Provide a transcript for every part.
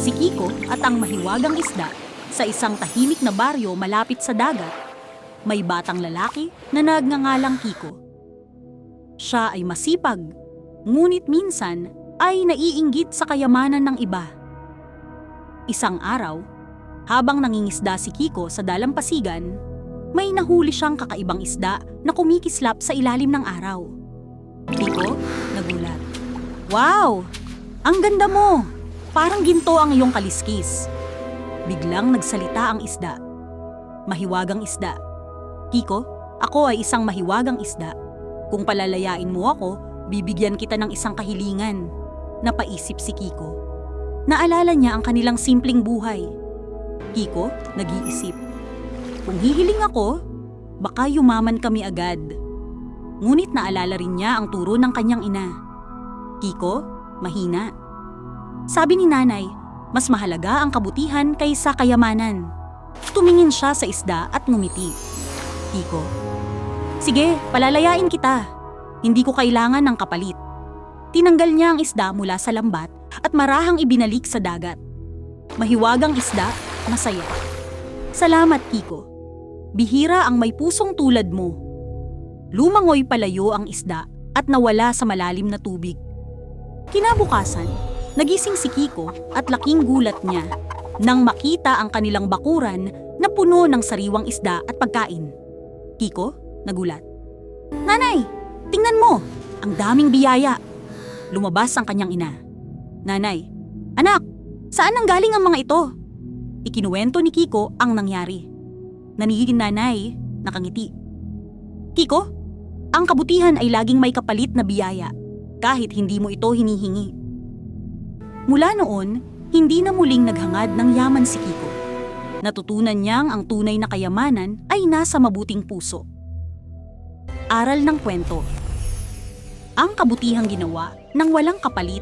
Si Kiko at ang mahiwagang isda sa isang tahimik na baryo malapit sa dagat. May batang lalaki na nagngangalang Kiko. Siya ay masipag, ngunit minsan ay naiinggit sa kayamanan ng iba. Isang araw, habang nangingisda si Kiko sa dalampasigan, may nahuli siyang kakaibang isda na kumikislap sa ilalim ng araw. Kiko, nagulat. Wow! Ang ganda mo! Parang ginto ang iyong kaliskis. Biglang nagsalita ang isda. Mahiwagang isda. Kiko, ako ay isang mahiwagang isda. Kung palalayain mo ako, bibigyan kita ng isang kahilingan. Napaisip si Kiko. Naalala niya ang kanilang simpleng buhay. Kiko, nag-iisip. Kung hihiling ako, baka yumaman kami agad. Ngunit naalala rin niya ang turo ng kanyang ina. Kiko, mahina. Sabi ni nanay, mas mahalaga ang kabutihan kaysa kayamanan. Tumingin siya sa isda at ngumiti. Kiko, sige, palalayain kita. Hindi ko kailangan ng kapalit. Tinanggal niya ang isda mula sa lambat at marahang ibinalik sa dagat. Mahiwagang isda, masaya. Salamat, Kiko. Bihira ang may pusong tulad mo. Lumangoy palayo ang isda at nawala sa malalim na tubig. Kinabukasan, nagising si Kiko at laking gulat niya nang makita ang kanilang bakuran na puno ng sariwang isda at pagkain. Kiko, nagulat. Nanay, tingnan mo! Ang daming biyaya! Lumabas ang kanyang ina. Nanay, anak, saan nanggaling ang mga ito? Ikinuwento ni Kiko ang nangyari. Nanigiging nanay, nakangiti. Kiko, ang kabutihan ay laging may kapalit na biyaya kahit hindi mo ito hinihingi. Mula noon, hindi na muling naghangad ng yaman si Kiko. Natutunan niyang ang tunay na kayamanan ay nasa mabuting puso. Aral ng kwento. Ang kabutihang ginawa ng walang kapalit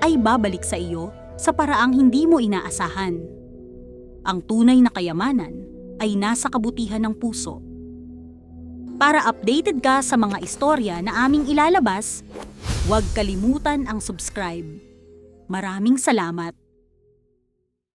ay babalik sa iyo sa paraang hindi mo inaasahan. Ang tunay na kayamanan ay nasa kabutihan ng puso. Para updated ka sa mga istorya na aming ilalabas, huwag kalimutan ang subscribe. Maraming salamat.